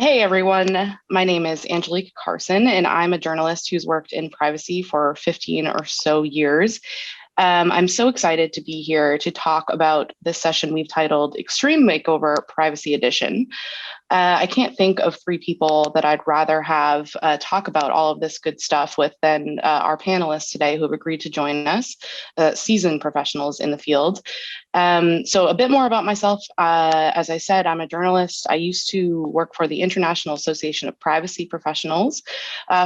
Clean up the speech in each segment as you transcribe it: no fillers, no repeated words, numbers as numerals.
Hey everyone, my name is Angelique Carson, and I'm a journalist who's worked in privacy for 15 or so years. I'm so excited to be here to talk about this session we've titled Extreme Makeover Privacy Edition. I can't think of three people that I'd rather have talk about all of this good stuff with than our panelists today who have agreed to join us, seasoned professionals in the field. So a bit more about myself. As I said, I'm a journalist. I used to work for the International Association of Privacy Professionals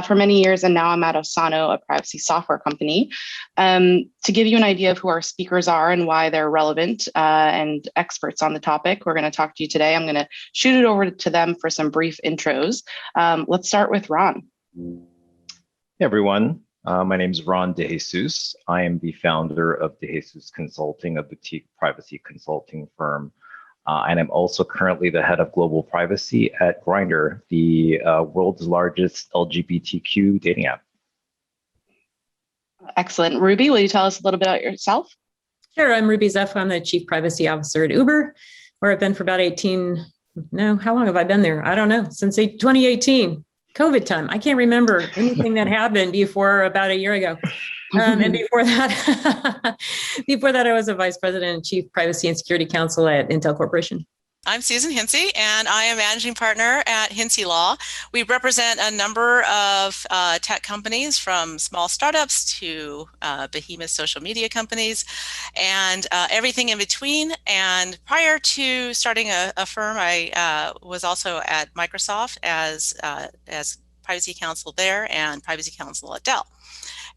for many years, and now I'm at Osano, a privacy software company. To give you an idea of who our speakers are and why they're relevant and experts on the topic, we're going to talk to you today. I'm going to shoot it over to them for some brief intros. Let's start with Ron. Hey everyone, my name is Ron DeJesus. I am the founder of DeJesus Consulting, a boutique privacy consulting firm. And I'm also currently the head of global privacy at Grindr, the world's largest LGBTQ dating app. Excellent. Ruby, will you tell us a little bit about yourself? Sure, I'm Ruby Zeff. I'm the Chief Privacy Officer at Uber, where I've been for about 18, no, how long have I been there? I don't know, since 2018, COVID time. I can't remember anything that happened before about a year ago. And before that, I was a Vice President and Chief Privacy and Security Counsel at Intel Corporation. I'm Susan Hinsey, and I am Managing Partner at Hinsey Law. We represent a number of tech companies, from small startups to behemoth social media companies, and everything in between. And prior to starting a firm, I was also at Microsoft as privacy counsel there and privacy counsel at Dell.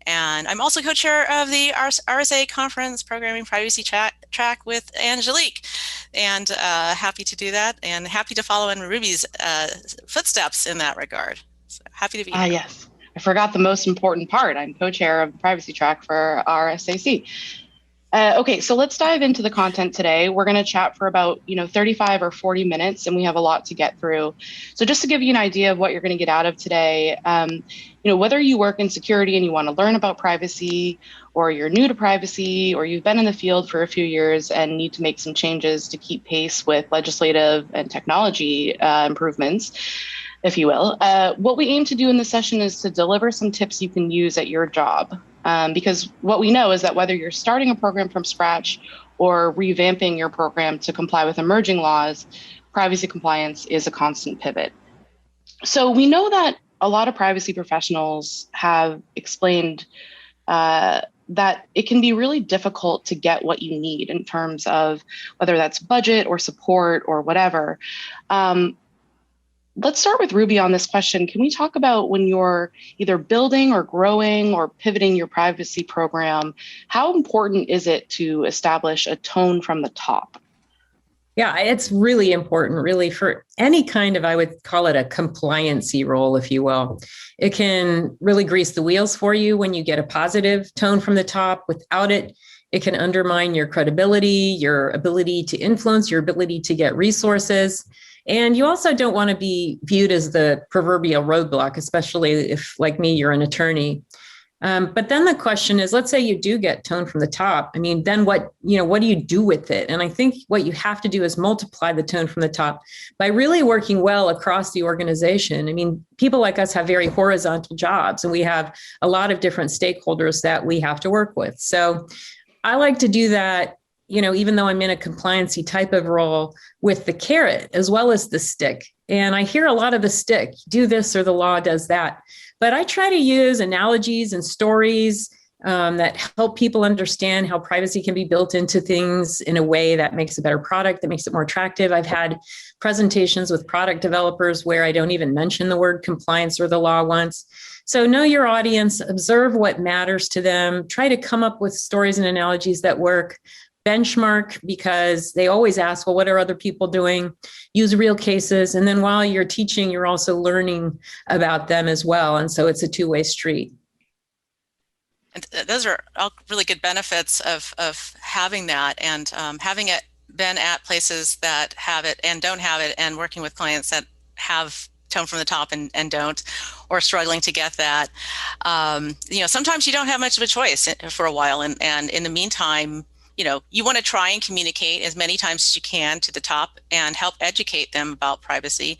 And I'm also co-chair of the RSA conference programming privacy track with Angelique, and happy to do that, and happy to follow in Ruby's footsteps in that regard. So happy to be here. Yes, I forgot the most important part. I'm co-chair of the privacy track for RSAC. Okay, so let's dive into the content today. We're going to chat for about 35 or 40 minutes, and we have a lot to get through. So just to give you an idea of what you're going to get out of today, whether you work in security and you want to learn about privacy, or you're new to privacy, or you've been in the field for a few years and need to make some changes to keep pace with legislative and technology improvements, if you will. What we aim to do in this session is to deliver some tips you can use at your job. Because what we know is that whether you're starting a program from scratch or revamping your program to comply with emerging laws, privacy compliance is a constant pivot. So we know that a lot of privacy professionals have explained that it can be really difficult to get what you need in terms of whether that's budget or support or whatever. Let's start with Ruby on this question. Can we talk about when you're either building or growing or pivoting your privacy program, how important is it to establish a tone from the top? Yeah, it's really important, really, for any kind of, I would call it a compliancy role, if you will. It can really grease the wheels for you when you get a positive tone from the top. Without it, it can undermine your credibility, your ability to influence, your ability to get resources. And you also don't want to be viewed as the proverbial roadblock, especially if, like me, you're an attorney. But then the question is, let's say you do get tone from the top. I mean, then what do you do with it? And I think what you have to do is multiply the tone from the top by really working well across the organization. I mean, people like us have very horizontal jobs, and we have a lot of different stakeholders that we have to work with. So I like to do that, even though I'm in a compliancy type of role, with the carrot as well as the stick. And I hear a lot of the stick, do this or the law does that. But I try to use analogies and stories that help people understand how privacy can be built into things in a way that makes a better product, that makes it more attractive. I've had presentations with product developers where I don't even mention the word compliance or the law once. So know your audience, observe what matters to them, try to come up with stories and analogies that work. Benchmark, because they always ask, well, what are other people doing? Use real cases. And then while you're teaching, you're also learning about them as well. And so it's a two-way street. And those are all really good benefits of having that, and having it been at places that have it and don't have it, and working with clients that have tone from the top and don't, or struggling to get that. Sometimes you don't have much of a choice for a while. And in the meantime, you want to try and communicate as many times as you can to the top and help educate them about privacy.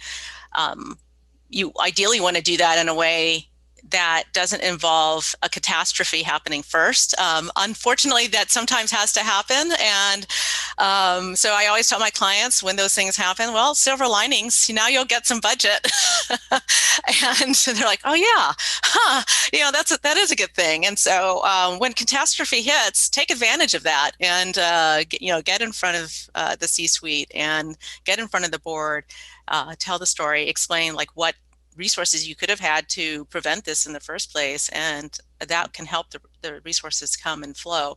You ideally want to do that in a way that doesn't involve a catastrophe happening first. Unfortunately, that sometimes has to happen. And so I always tell my clients when those things happen, well, silver linings, now you'll get some budget. And they're like, oh yeah, that is a good thing. And so when catastrophe hits, take advantage of that and, get in front of the C-suite and get in front of the board, tell the story, explain like what resources you could have had to prevent this in the first place, and that can help the resources come and flow.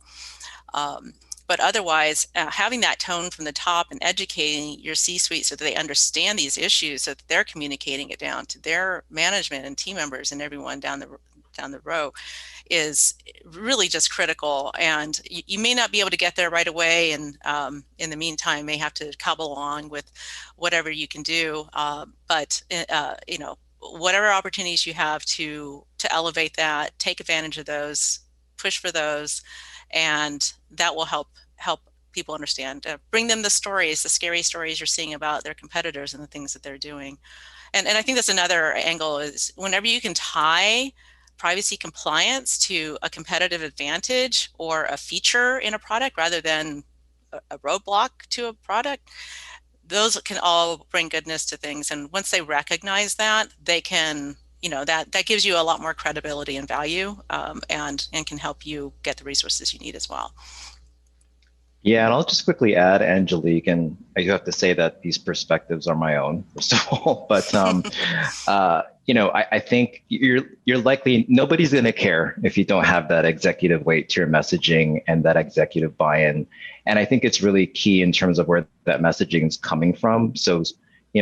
But otherwise, having that tone from the top and educating your C-suite so that they understand these issues, so that they're communicating it down to their management and team members and everyone down the row is really just critical. And you may not be able to get there right away, and in the meantime may have to cobble along with whatever you can do. But whatever opportunities you have to elevate that, take advantage of those, push for those, and that will help people understand. Bring them the stories, the scary stories you're seeing about their competitors and the things that they're doing. And I think that's another angle, is whenever you can tie privacy compliance to a competitive advantage or a feature in a product rather than a roadblock to a product, those can all bring goodness to things. And once they recognize that, they can, that gives you a lot more credibility and value, and can help you get the resources you need as well. Yeah, and I'll just quickly add, Angelique, and I do have to say that these perspectives are my own, first of all. But I think you're likely, nobody's going to care if you don't have that executive weight to your messaging and that executive buy-in. And I think it's really key in terms of where that messaging is coming from. So,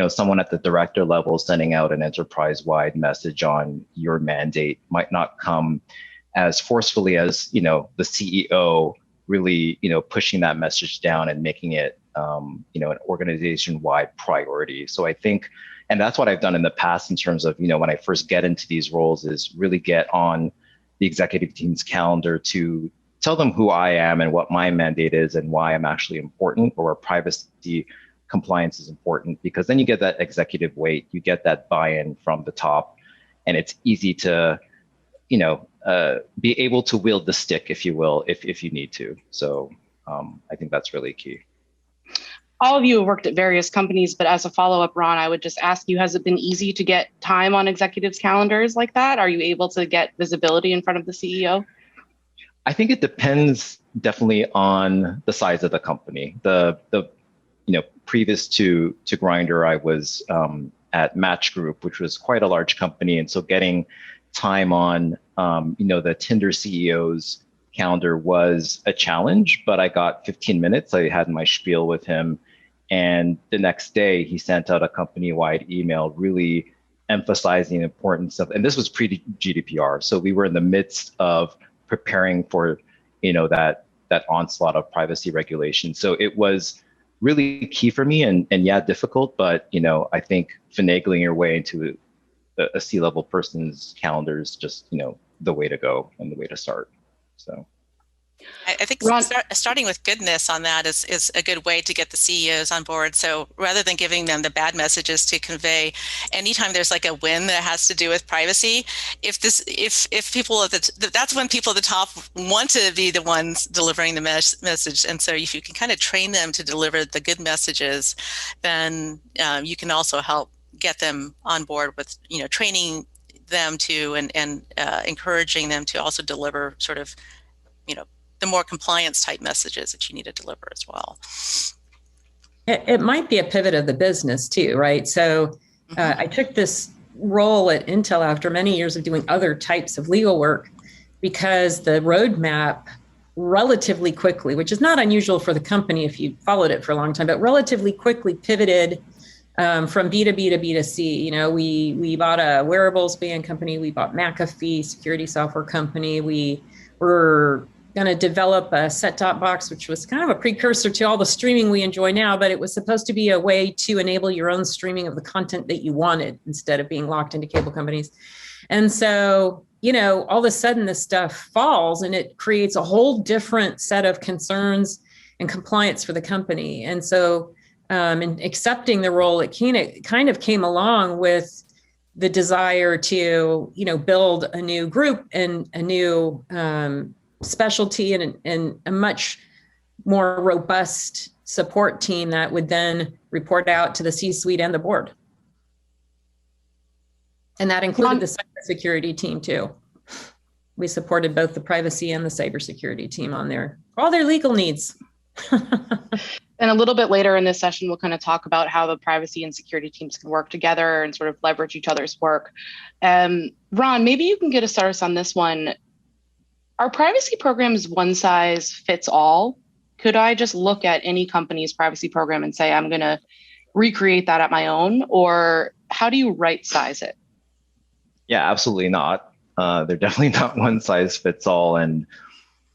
someone at the director level sending out an enterprise-wide message on your mandate might not come as forcefully as, the CEO really, pushing that message down and making it, an organization-wide priority. So I think, and that's what I've done in the past in terms of, when I first get into these roles, is really get on the executive team's calendar to tell them who I am and what my mandate is and why I'm actually important, or privacy compliance is important, because then you get that executive weight, you get that buy-in from the top, and it's easy to, be able to wield the stick, if you will, if you need to. So I think that's really key. All of you have worked at various companies, but as a follow-up, Ron, I would just ask you, has it been easy to get time on executives' calendars like that? Are you able to get visibility in front of the CEO? I think it depends definitely on the size of the company. The previous to Grindr, I was at Match Group, which was quite a large company, and so getting time on the Tinder CEO's calendar was a challenge, but I got 15 minutes. I had my spiel with him, and the next day he sent out a company-wide email really emphasizing the importance of, and this was pre-GDPR, so we were in the midst of preparing for that onslaught of privacy regulation. So it was really key for me, and difficult, but I think finagling your way into a C-level person's calendar is just the way to go and the way to start. So I think starting with goodness on that is a good way to get the CEOs on board. So rather than giving them the bad messages to convey, anytime there's like a win that has to do with privacy, if people that's when people at the top want to be the ones delivering the message. And so if you can kind of train them to deliver the good messages, then you can also help get them on board with training them to and encouraging them to also deliver sort of the more compliance type messages that you need to deliver as well. It might be a pivot of the business too, right? So I took this role at Intel after many years of doing other types of legal work, because the roadmap relatively quickly, which is not unusual for the company if you followed it for a long time, but relatively quickly pivoted from B2B to B2C. We bought a wearables band company, we bought McAfee, security software company. We were going to develop a set-top box, which was kind of a precursor to all the streaming we enjoy now, but it was supposed to be a way to enable your own streaming of the content that you wanted instead of being locked into cable companies. And so, all of a sudden this stuff falls and it creates a whole different set of concerns and compliance for the company. And so in accepting the role, it kind of came along with the desire to, build a new group and a new specialty and a much more robust support team that would then report out to the C-suite and the board. And that included the cybersecurity team too. We supported both the privacy and the cybersecurity team on all their legal needs. And a little bit later in this session, we'll kind of talk about how the privacy and security teams can work together and sort of leverage each other's work. Ron, maybe you can get us started on this one. Are privacy programs one size fits all? Could I just look at any company's privacy program and say, I'm going to recreate that at my own? Or how do you right size it? Yeah, absolutely not. They're definitely not one size fits all. And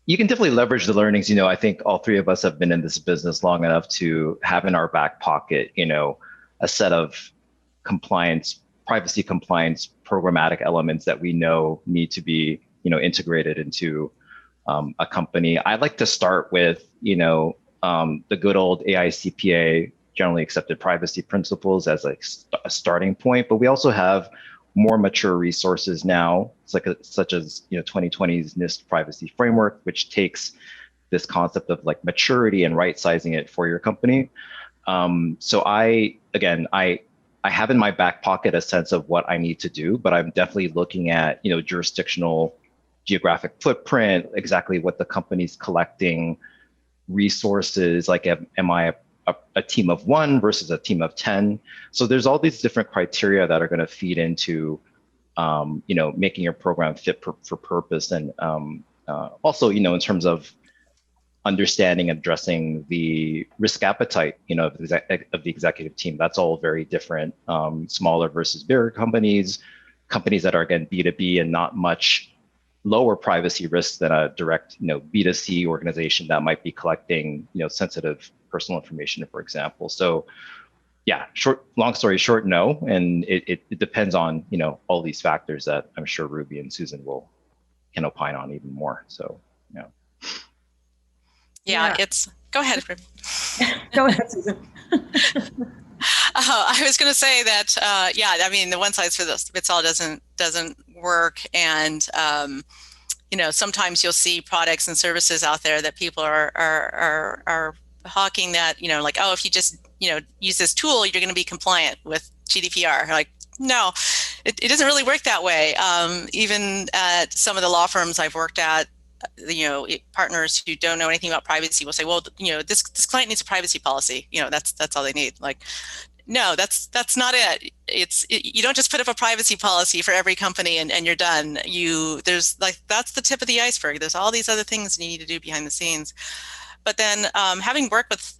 you can definitely leverage the learnings. I think all three of us have been in this business long enough to have in our back pocket, a set of privacy compliance, programmatic elements that we know need to be, integrated into a company. I like to start with, the good old AICPA, generally accepted privacy principles, as a starting point. But we also have more mature resources now, such as 2020's NIST privacy framework, which takes this concept of like maturity and right sizing it for your company. So I have in my back pocket a sense of what I need to do, but I'm definitely looking at jurisdictional, geographic footprint, exactly what the company's collecting, resources, like am I a team of 1 versus a team of 10. So there's all these different criteria that are going to feed into, making your program fit for purpose. And also, in terms of understanding and addressing the risk appetite, of the executive team, that's all very different. Smaller versus bigger companies that are, again, B2B and not much lower privacy risks than a direct, B2C organization that might be collecting, sensitive personal information, for example. So yeah, long story short, no. And it depends on, all these factors that I'm sure Ruby and Susan can opine on even more. So, Yeah, go ahead, Ruby. Go ahead, Susan. I was going to say that, the one size fits all doesn't work. And, sometimes you'll see products and services out there that people are hawking that, like, oh, if you just, use this tool, you're going to be compliant with GDPR. Like, no, it doesn't really work that way. Even at some of the law firms I've worked at, partners who don't know anything about privacy will say, well, this client needs a privacy policy. That's all they need. Like, no, that's not it. You don't just put up a privacy policy for every company and you're done. That's the tip of the iceberg. There's all these other things you need to do behind the scenes. But then having worked with,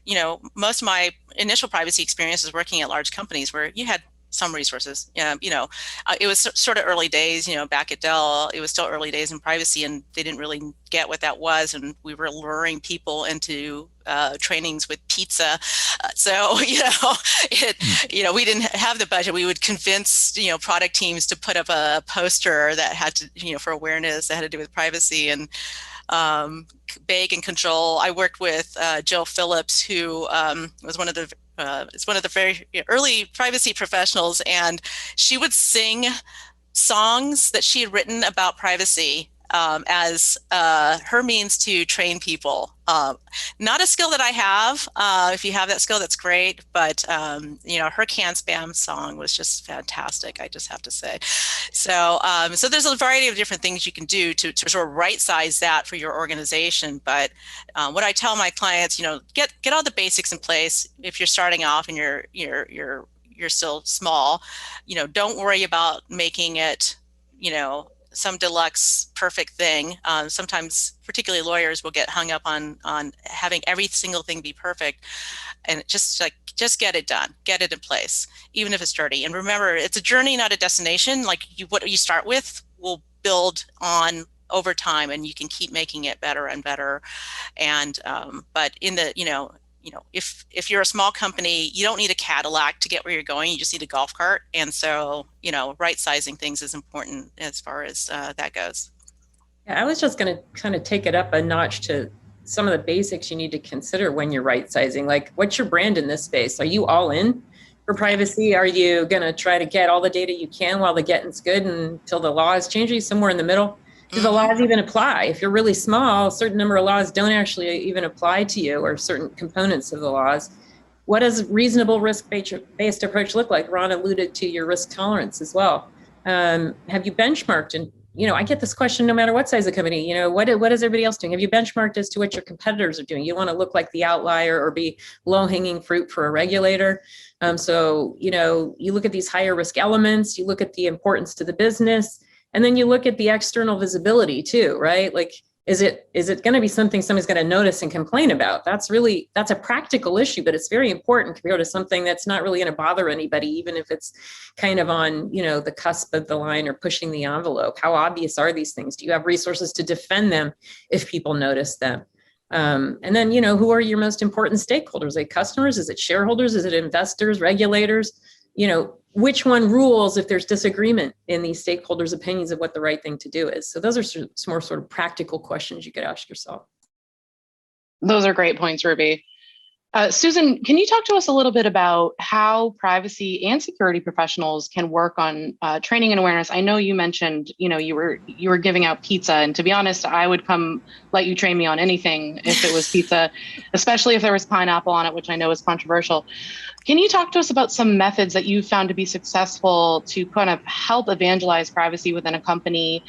most of my initial privacy experiences working at large companies where you had some resources, it was sort of early days, back at Dell, it was still early days in privacy and they didn't really get what that was. And we were luring people into trainings with pizza. So, we didn't have the budget. We would convince, product teams to put up a poster that had to, for awareness that had to do with privacy and beg and control. I worked with Jill Phillips, who was one of the very early privacy professionals, and she would sing songs that she had written about privacy as her means to train people. Not a skill that I have. If you have that skill, that's great. But her Can Spam song was just fantastic, I just have to say. So there's a variety of different things you can do to sort of right size that for your organization. But what I tell my clients, get all the basics in place. If you're starting off and you're still small, don't worry about making it, some deluxe perfect thing. Sometimes, particularly lawyers, will get hung up on having every single thing be perfect, and just get it done, get it in place, even if it's dirty. And remember, it's a journey, not a destination. Like what you start with will build on over time, and you can keep making it better and better. And but in the if you're a small company, you don't need a Cadillac to get where you're going. You just need a golf cart. And so right sizing things is important as far as that goes. Yeah, I was just going to kind of take it up a notch to some of the basics you need to consider when you're right sizing. Like, what's your brand in this space? Are you all in for privacy? Are you going to try to get all the data you can while the getting's good until the laws change? Are you somewhere in the middle? Do the laws even apply? If you're really small, a certain number of laws don't actually even apply to you, or certain components of the laws. What does reasonable risk-based approach look like? Ron alluded to your risk tolerance as well. Have you benchmarked? And I get this question no matter what size of company. What is everybody else doing? Have you benchmarked as to what your competitors are doing? You want to look like the outlier or be low-hanging fruit for a regulator. So you look at these higher risk elements. You look at the importance to the business. And then you look at the external visibility too, right? Like, is it going to be something somebody's going to notice and complain about? That's a practical issue, but it's very important compared to something that's not really going to bother anybody, even if it's kind of on, the cusp of the line or pushing the envelope. How obvious are these things? Do you have resources to defend them if people notice them? And then, who are your most important stakeholders? Like customers? Is it shareholders? Is it investors, regulators? Which one rules if there's disagreement in these stakeholders' opinions of what the right thing to do is? So those are some more sort of practical questions you could ask yourself. Those are great points, Ruby. Susan, can you talk to us a little bit about how privacy and security professionals can work on training and awareness? I know you mentioned, you were giving out pizza, and to be honest, I would come let you train me on anything if it was pizza, especially if there was pineapple on it, which I know is controversial. Can you talk to us about some methods that you've found to be successful to kind of help evangelize privacy within a company,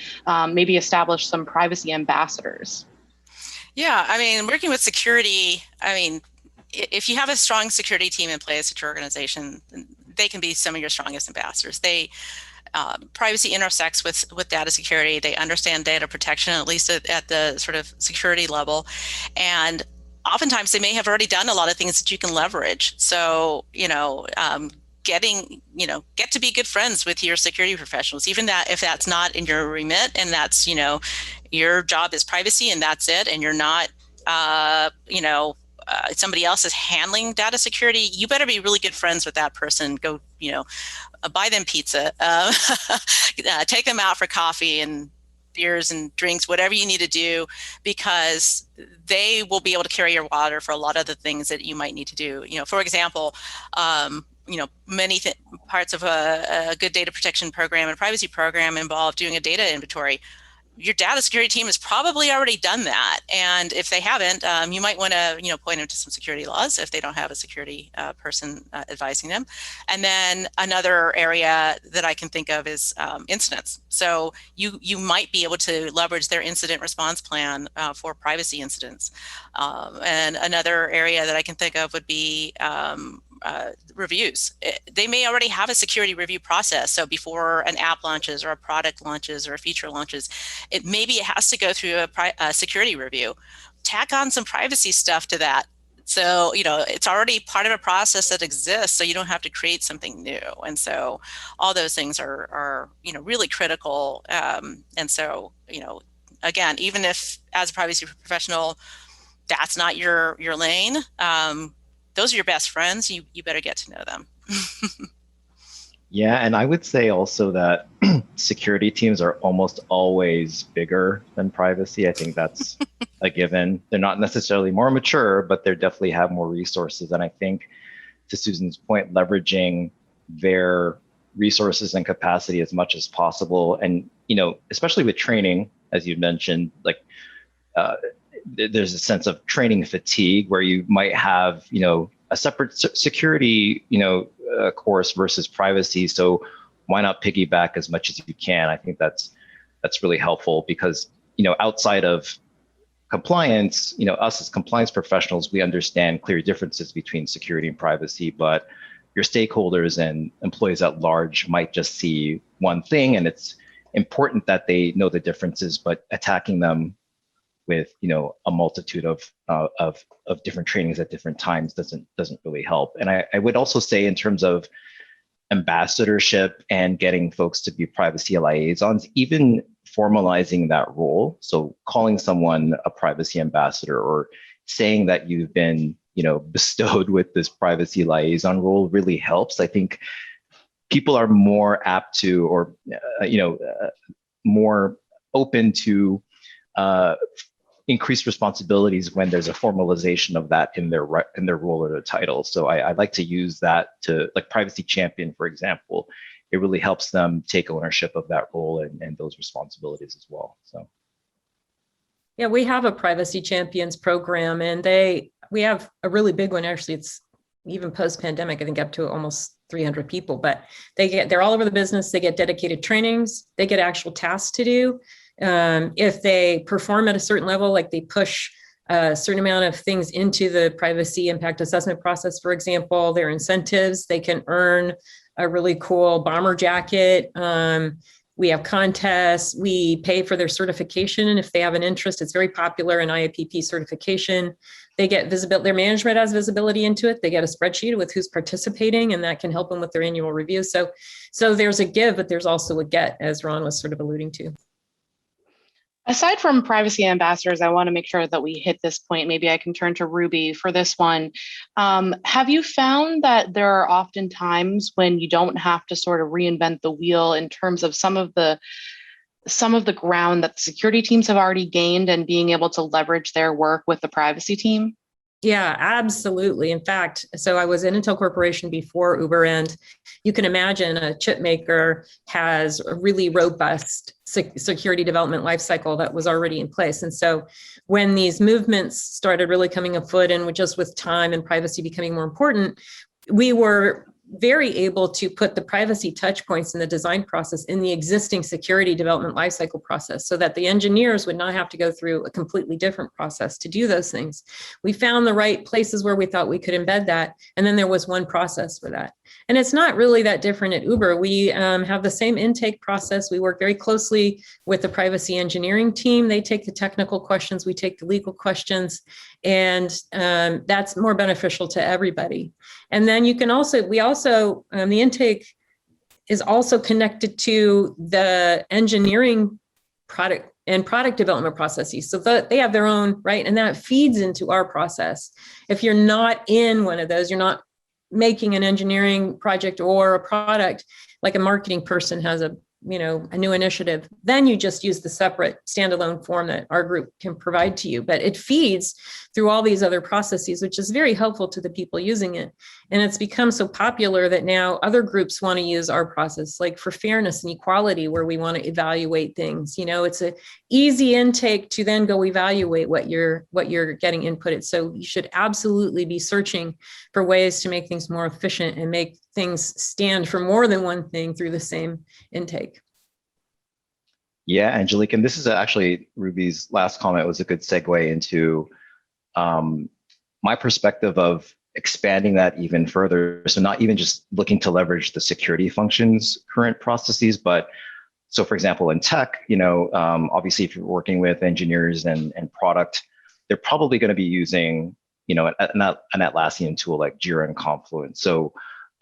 maybe establish some privacy ambassadors? Yeah, working with security, if you have a strong security team in place at your organization, they can be some of your strongest ambassadors. Privacy intersects with data security. They understand data protection, at least at the sort of security level. And oftentimes they may have already done a lot of things that you can leverage. So, get to be good friends with your security professionals, even if that's not in your remit, and that's, your job is privacy and that's it. And you're not, somebody else is handling data security. You better be really good friends with that person. Go, buy them pizza, take them out for coffee and beers and drinks, whatever you need to do, because they will be able to carry your water for a lot of the things that you might need to do. For example, many parts of a good data protection program and privacy program involve doing a data inventory. Your data security team has probably already done that. And if they haven't, you might want to, point them to some security laws if they don't have a security person advising them. And then another area that I can think of is incidents. So you might be able to leverage their incident response plan for privacy incidents. And another area that I can think of would be reviews. They may already have a security review process. So before an app launches or a product launches or a feature launches, maybe it has to go through a security review. Tack on some privacy stuff to that. So, it's already part of a process that exists, so you don't have to create something new. And so all those things are really critical. And so, again, even if as a privacy professional, that's not your lane, those are your best friends. You better get to know them. Yeah, and I would say also that security teams are almost always bigger than privacy. I think that's a given. They're not necessarily more mature, but they definitely have more resources. And I think, to Susan's point, leveraging their resources and capacity as much as possible. And, especially with training, as you mentioned, there's a sense of training fatigue where you might have, a separate security, course versus privacy. So why not piggyback as much as you can? I think that's really helpful because, outside of compliance, us as compliance professionals, we understand clear differences between security and privacy, but your stakeholders and employees at large might just see one thing, and it's important that they know the differences, but attacking them with a multitude of different trainings at different times doesn't really help. And I would also say, in terms of ambassadorship and getting folks to be privacy liaisons, even formalizing that role. So calling someone a privacy ambassador or saying that you've been, bestowed with this privacy liaison role really helps. I think people are more apt to, or, more open to increased responsibilities when there's a formalization of that in their role or their title. So I like to use that to, like privacy champion, for example. It really helps them take ownership of that role and those responsibilities as well. So. Yeah, we have a privacy champions program, and we have a really big one. Actually, it's even post-pandemic, I think up to almost 300 people, but they're all over the business. They get dedicated trainings. They get actual tasks to do. If they perform at a certain level, like they push a certain amount of things into the privacy impact assessment process, for example, their incentives, they can earn a really cool bomber jacket. We have contests. We pay for their certification. And if they have an interest, it's very popular in IAPP certification. They get visibility, their management has visibility into it. They get a spreadsheet with who's participating, and that can help them with their annual review. So there's a give, but there's also a get, as Ron was sort of alluding to. Aside from privacy ambassadors, I want to make sure that we hit this point. Maybe I can turn to Ruby for this one. Have you found that there are often times when you don't have to sort of reinvent the wheel in terms of some of the ground that the security teams have already gained and being able to leverage their work with the privacy team? Yeah, absolutely. In fact, so I was in Intel Corporation before Uber, and you can imagine a chip maker has a really robust security development lifecycle that was already in place. And so when these movements started really coming afoot, and just with time and privacy becoming more important, we were very able to put the privacy touch points in the design process in the existing security development lifecycle process, so that the engineers would not have to go through a completely different process to do those things. We found the right places where we thought we could embed that. And then there was one process for that. And it's not really that different at Uber. We have the same intake process. We work very closely with the privacy engineering team. They take the technical questions, we take the legal questions, and that's more beneficial to everybody. And then you can the intake is also connected to the engineering product development processes. So they have their own, right? And that feeds into our process. If you're not in one of those, you're not making an engineering project or a product, like a marketing person has a new initiative, then you just use the separate standalone form that our group can provide to you. But it feeds through all these other processes, which is very helpful to the people using it. And it's become so popular that now other groups want to use our process, like for fairness and equality, where we want to evaluate things. It's an easy intake to then go evaluate what you're getting inputted. So you should absolutely be searching for ways to make things more efficient and make things stand for more than one thing through the same intake. Yeah, Angelique, and this is actually Ruby's last comment was a good segue into my perspective of expanding that even further. So not even just looking to leverage the security functions current processes, but so for example, in tech, obviously if you're working with engineers and product, they're probably going to be using, an Atlassian tool like Jira and Confluence. So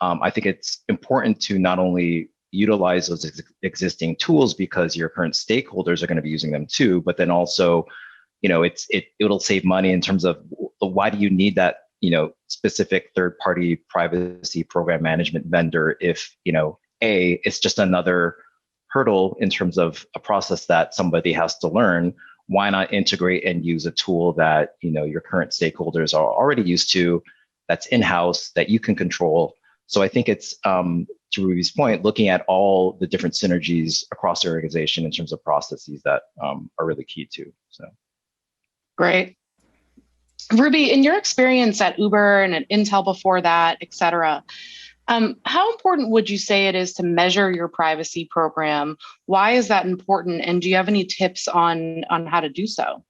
I think it's important to not only utilize those existing tools because your current stakeholders are going to be using them too, but then also, it'll save money in terms of why do you need that, specific third-party privacy program management vendor if, it's just another hurdle in terms of a process that somebody has to learn. Why not integrate and use a tool that, your current stakeholders are already used to, that's in-house, that you can control. So I think it's, to Ruby's point, looking at all the different synergies across the organization in terms of processes that are really key too. So. Great. Ruby, in your experience at Uber and at Intel before that, et cetera, how important would you say it is to measure your privacy program? Why is that important? And do you have any tips on how to do so?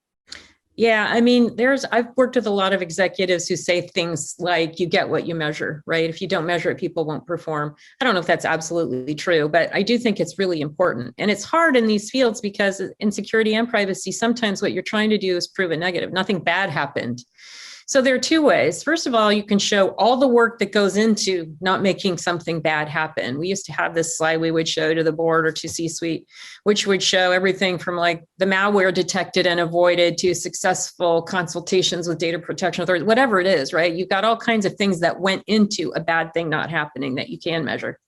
Yeah, I mean, I've worked with a lot of executives who say things like, you get what you measure, right? If you don't measure it, people won't perform. I don't know if that's absolutely true, but I do think it's really important. And it's hard in these fields because in security and privacy, sometimes what you're trying to do is prove a negative. Nothing bad happened. So there are two ways. First of all, you can show all the work that goes into not making something bad happen. We used to have this slide we would show to the board or to C-suite, which would show everything from like the malware detected and avoided to successful consultations with data protection authorities, whatever it is, right? You've got all kinds of things that went into a bad thing not happening that you can measure.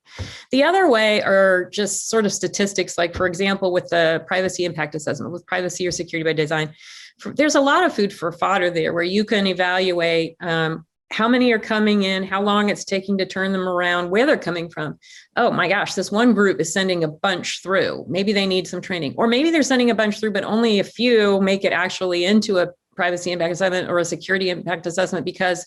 The other way are just sort of statistics, like, for example, with the privacy impact assessment, with privacy or security by design. There's a lot of food for fodder there where you can evaluate how many are coming in, how long it's taking to turn them around, where they're coming from. Oh my gosh, this one group is sending a bunch through. Maybe they need some training, or maybe they're sending a bunch through, but only a few make it actually into a privacy impact assessment or a security impact assessment because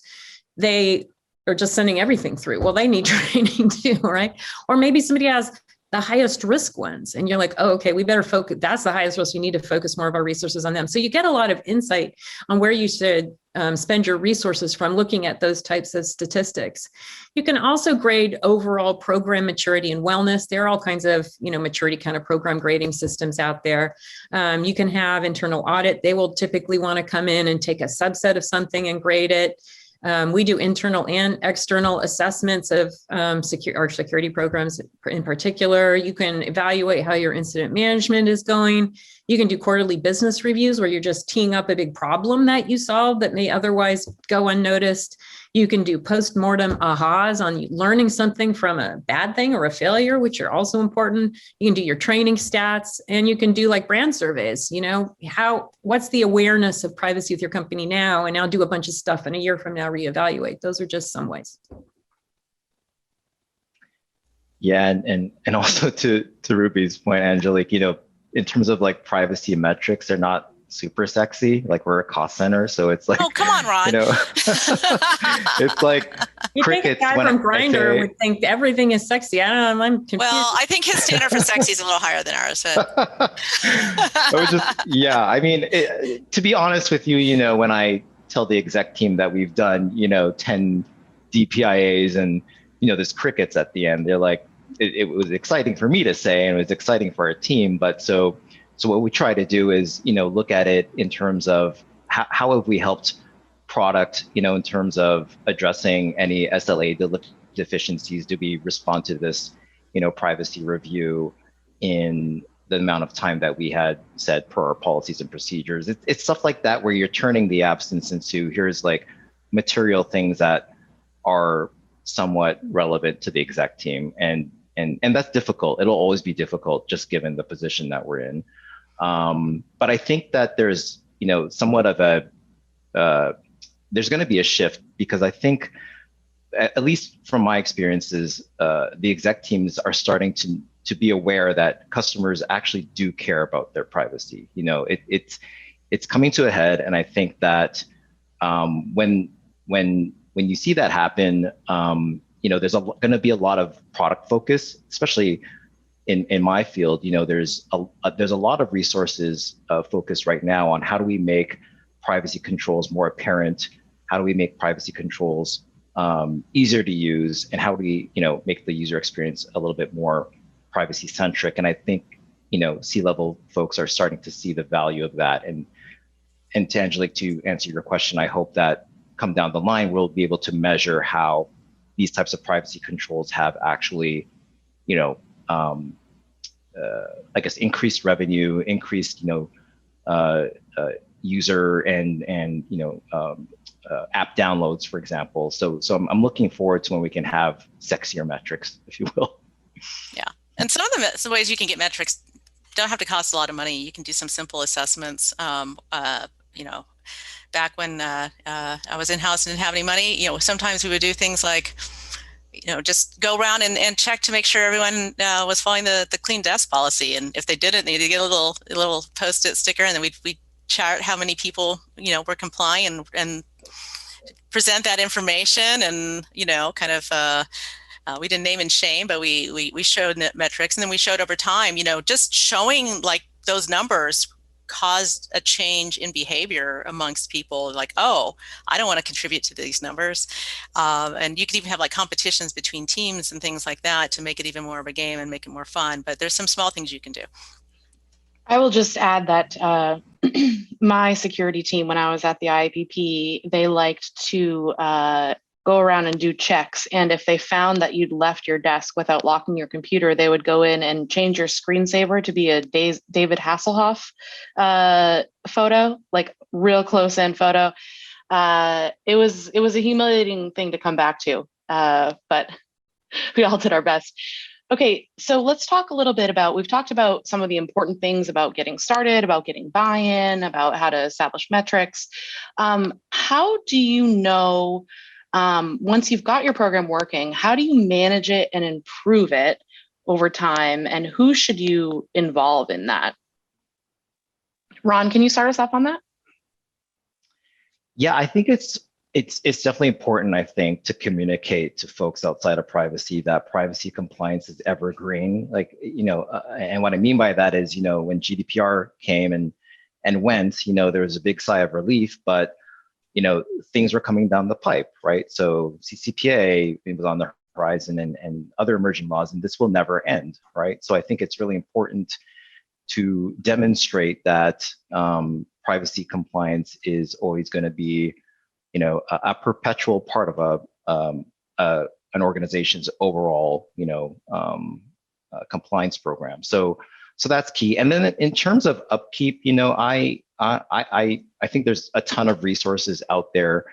they are just sending everything through. Well, they need training too, right? Or maybe somebody has the highest risk ones. And you're like, oh, okay, we better focus. That's the highest risk. We need to focus more of our resources on them. So you get a lot of insight on where you should spend your resources from looking at those types of statistics. You can also grade overall program maturity and wellness. There are all kinds of, maturity kind of program grading systems out there. You can have internal audit. They will typically want to come in and take a subset of something and grade it. We do internal and external assessments of our security programs in particular. You can evaluate how your incident management is going. You can do quarterly business reviews where you're just teeing up a big problem that you solved that may otherwise go unnoticed. You can do post-mortem ahas on learning something from a bad thing or a failure, which are also important. You can do your training stats, and you can do like brand surveys. What's the awareness of privacy with your company now? And now do a bunch of stuff, and a year from now reevaluate. Those are just some ways. Yeah, and also to Ruby's point, Angelique, in terms of like privacy metrics, they're not super sexy. Like, we're a cost center, so it's like, oh, come on, Ron. It's like you crickets. Think a guy from Grindr would think everything is sexy. I don't know. I'm confused. Well, I think his standard for sexy is a little higher than ours. To be honest with you, when I tell the exec team that we've done, 10 DPIAs and, there's crickets at the end, they're like, it was exciting for me to say, and it was exciting for our team. But so what we try to do is, look at it in terms of how have we helped product, in terms of addressing any SLA deficiencies. Do we respond to this, privacy review in the amount of time that we had set per our policies and procedures? It's stuff like that where you're turning the absence into here's like material things that are somewhat relevant to the exec team. And that's difficult. It'll always be difficult just given the position that we're in. But I think that there's, somewhat of there's going to be a shift, because I think, at least from my experiences, the exec teams are starting to be aware that customers actually do care about their privacy. It's coming to a head, and I think that when you see that happen, there's going to be a lot of product focus, especially in my field. There's a lot of resources focused right now on how do we make privacy controls more apparent, how do we make privacy controls easier to use, and how do we make the user experience a little bit more privacy centric. And I think C-level folks are starting to see the value of that. And to Angelique, to answer your question, I hope that come down the line we'll be able to measure how these types of privacy controls have actually I guess increased revenue, increased user and app downloads, for example. So I'm looking forward to when we can have sexier metrics, if you will. Yeah, and some of the ways you can get metrics don't have to cost a lot of money. You can do some simple assessments. Back when I was in-house and didn't have any money, sometimes we would do things like, just go around and check to make sure everyone was following the clean desk policy. And if they didn't, they'd get a little Post-it sticker, and then we'd chart how many people, were complying and present that information. And, we didn't name and shame, but we showed metrics, and then we showed over time, just showing like those numbers caused a change in behavior amongst people, like, oh, I don't want to contribute to these numbers. And you could even have like competitions between teams and things like that to make it even more of a game and make it more fun. But there's some small things you can do. I will just add that my security team, when I was at the IAPP, they liked to go around and do checks. And if they found that you'd left your desk without locking your computer, they would go in and change your screensaver to be a David Hasselhoff photo, like real close in photo. It was a humiliating thing to come back to, but we all did our best. Okay, so let's talk a little bit about, we've talked about some of the important things about getting started, about getting buy-in, about how to establish metrics. How do you know, once you've got your program working, how do you manage it and improve it over time? And who should you involve in that? Ron, can you start us off on that? Yeah, I think it's definitely important, I think, to communicate to folks outside of privacy that privacy compliance is evergreen. Like, and what I mean by that is, when GDPR came and went, there was a big sigh of relief, but things were coming down the pipe, right? So CCPA was on the horizon and other emerging laws, and this will never end, right? So I think it's really important to demonstrate that privacy compliance is always going to be, a perpetual part of an organization's overall, compliance program. So that's key. And then in terms of upkeep, I think there's a ton of resources out there,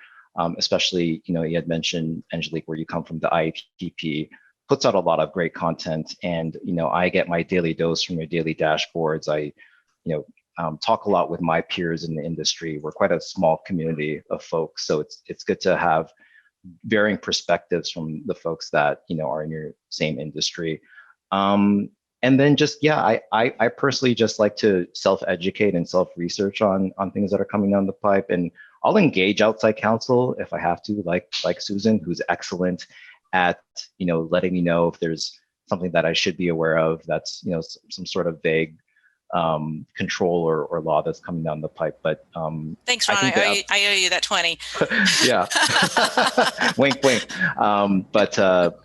especially, you had mentioned, Angelique, where you come from, the IAPP puts out a lot of great content, and I get my daily dose from your daily dashboards. I talk a lot with my peers in the industry. We're quite a small community of folks, so it's good to have varying perspectives from the folks that are in your same industry. And then just I personally just like to self-educate and self-research on things that are coming down the pipe, and I'll engage outside counsel if I have to, like Susan, who's excellent at letting me know if there's something that I should be aware of that's some sort of vague control or law that's coming down the pipe. But thanks, Ron. I owe you that 20. Yeah. Wink, wink. But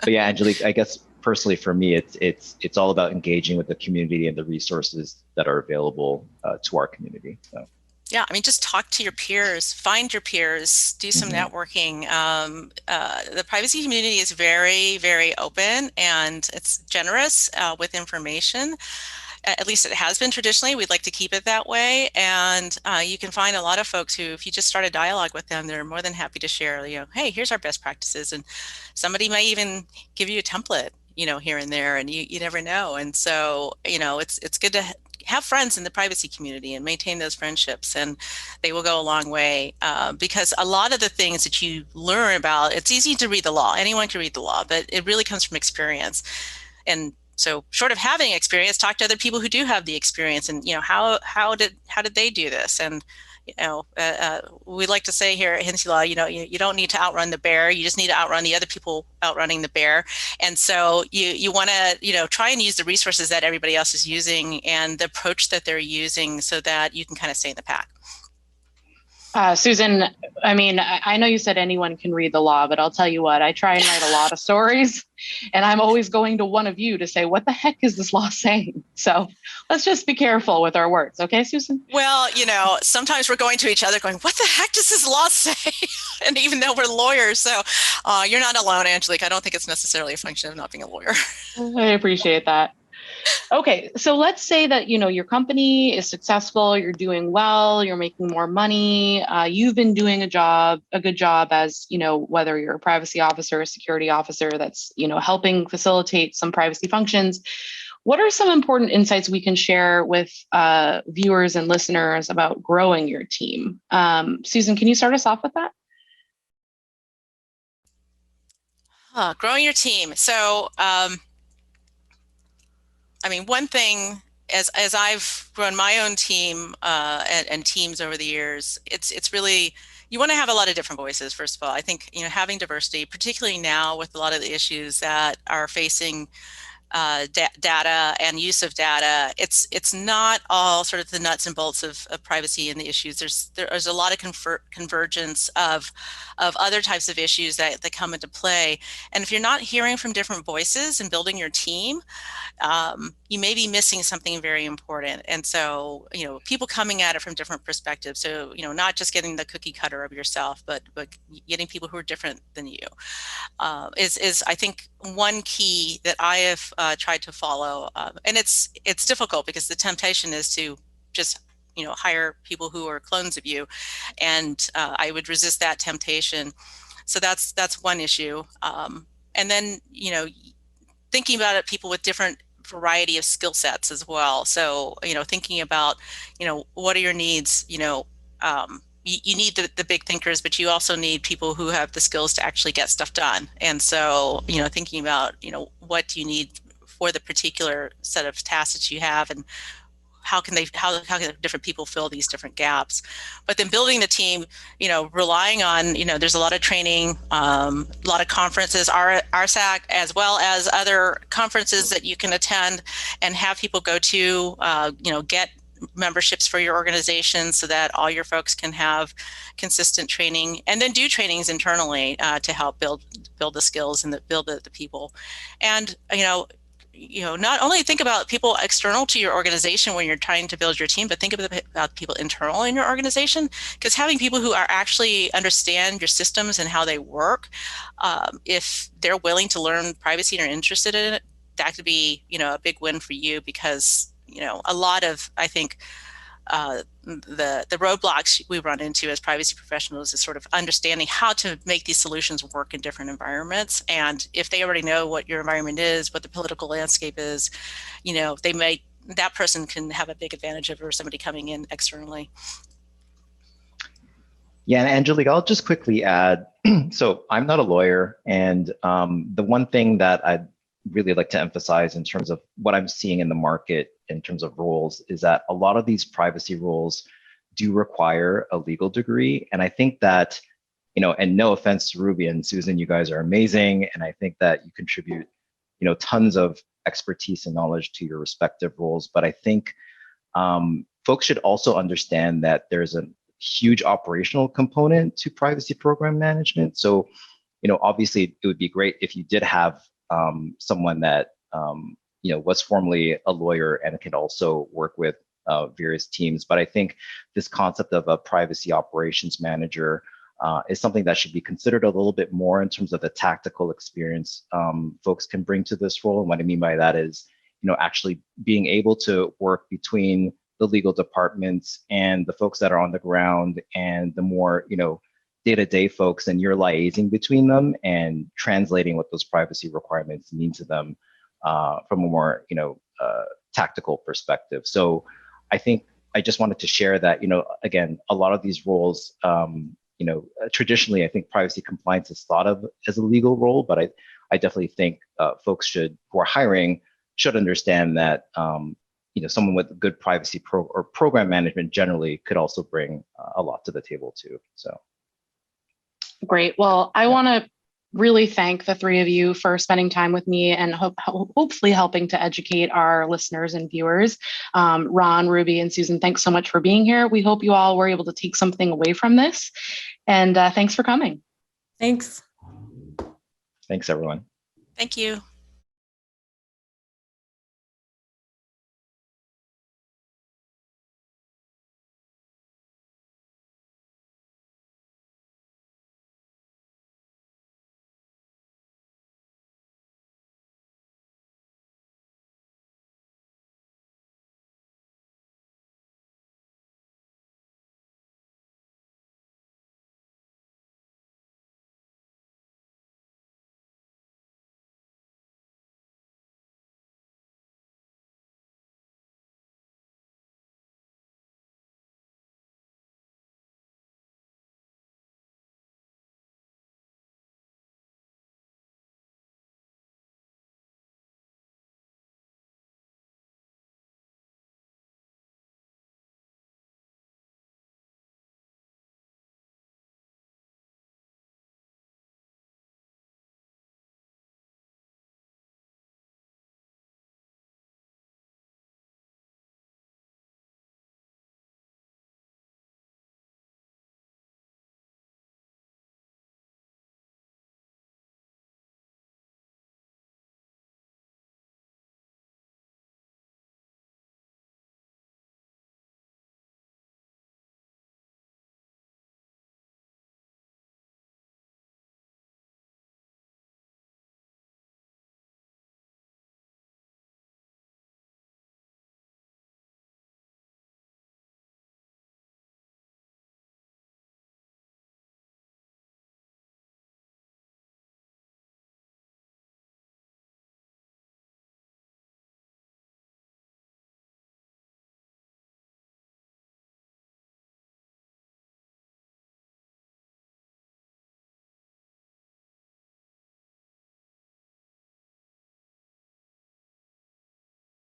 yeah, Angelique, I guess personally for me, it's all about engaging with the community and the resources that are available to our community. So. Yeah, I mean, just talk to your peers, find your peers, do some networking. The privacy community is very, very open, and it's generous with information. At least it has been traditionally. We'd like to keep it that way. And you can find a lot of folks who, if you just start a dialogue with them, they're more than happy to share, hey, here's our best practices. And somebody may even give you a template, here and there, and you never know. And so, it's good to have friends in the privacy community and maintain those friendships, and they will go a long way, because a lot of the things that you learn about, it's easy to read the law. Anyone can read the law, but it really comes from experience. And so short of having experience, talk to other people who do have the experience, and how did they do this? And we like to say here at Hintze Law, you don't need to outrun the bear. You just need to outrun the other people outrunning the bear. And so you want to, try and use the resources that everybody else is using and the approach that they're using, so that you can kind of stay in the pack. Susan, I mean, I know you said anyone can read the law, but I'll tell you what, I try and write a lot of stories, and I'm always going to one of you to say, what the heck is this law saying? So let's just be careful with our words. Okay, Susan? Well, sometimes we're going to each other going, what the heck does this law say? And even though we're lawyers, so you're not alone, Angelique. I don't think it's necessarily a function of not being a lawyer. I appreciate that. Okay, so let's say that your company is successful, you're doing well, you're making more money, you've been doing a good job as whether you're a privacy officer, a security officer that's helping facilitate some privacy functions. What are some important insights we can share with viewers and listeners about growing your team? Susan, can you start us off with that? Growing your team. So. I mean, one thing, as I've grown my own team and teams over the years, it's really, you want to have a lot of different voices. First of all, I think having diversity, particularly now with a lot of the issues that are facing data and use of data. It's not all sort of the nuts and bolts of privacy and the issues. There's a lot of convergence of other types of issues that come into play. And if you're not hearing from different voices and building your team, you may be missing something very important. And so, people coming at it from different perspectives. So, not just getting the cookie cutter of yourself, but getting people who are different than you is I think one key that I have tried to follow. And it's difficult because the temptation is to just hire people who are clones of you, and I would resist that temptation. So that's one issue. And then thinking about it, people with different variety of skill sets as well. So thinking about what are your needs. You need the big thinkers, but you also need people who have the skills to actually get stuff done. And so thinking about what do you need for the particular set of tasks that you have, and how can different people fill these different gaps. But then building the team, relying on, there's a lot of training, a lot of conferences, RSAC, as well as other conferences that you can attend and have people go to, get memberships for your organization so that all your folks can have consistent training, and then do trainings internally to help build the skills and build the people. And, not only think about people external to your organization when you're trying to build your team, but think about people internal in your organization, because having people who are actually understand your systems and how they work, if they're willing to learn privacy and are interested in it, that could be, a big win for you, because, a lot of, I think, the roadblocks we run into as privacy professionals is sort of understanding how to make these solutions work in different environments. And if they already know what your environment is, what the political landscape is, that person can have a big advantage over somebody coming in externally. Yeah, and Angelique, I'll just quickly add, so I'm not a lawyer, and the one thing that I'd really like to emphasize in terms of what I'm seeing in the market in terms of roles is that a lot of these privacy roles do require a legal degree. And I think that, and no offense to Ruby and Susan, you guys are amazing. And I think that you contribute, tons of expertise and knowledge to your respective roles. But I think folks should also understand that there's a huge operational component to privacy program management. So, obviously it would be great if you did have someone that was formerly a lawyer and can also work with various teams. But I think this concept of a privacy operations manager is something that should be considered a little bit more in terms of the tactical experience folks can bring to this role. And what I mean by that is, actually being able to work between the legal departments and the folks that are on the ground and the more, day-to-day folks, and you're liaising between them and translating what those privacy requirements mean to them from a more, tactical perspective. So I think I just wanted to share that, again, a lot of these roles, traditionally, I think privacy compliance is thought of as a legal role, but I definitely think folks who are hiring should understand that, someone with good privacy program management generally could also bring a lot to the table too, so. Great. Well, I want to really thank the three of you for spending time with me and hopefully helping to educate our listeners and viewers. Ron, Ruby, and Susan, thanks so much for being here. We hope you all were able to take something away from this. And thanks for coming. Thanks. Thanks, everyone. Thank you.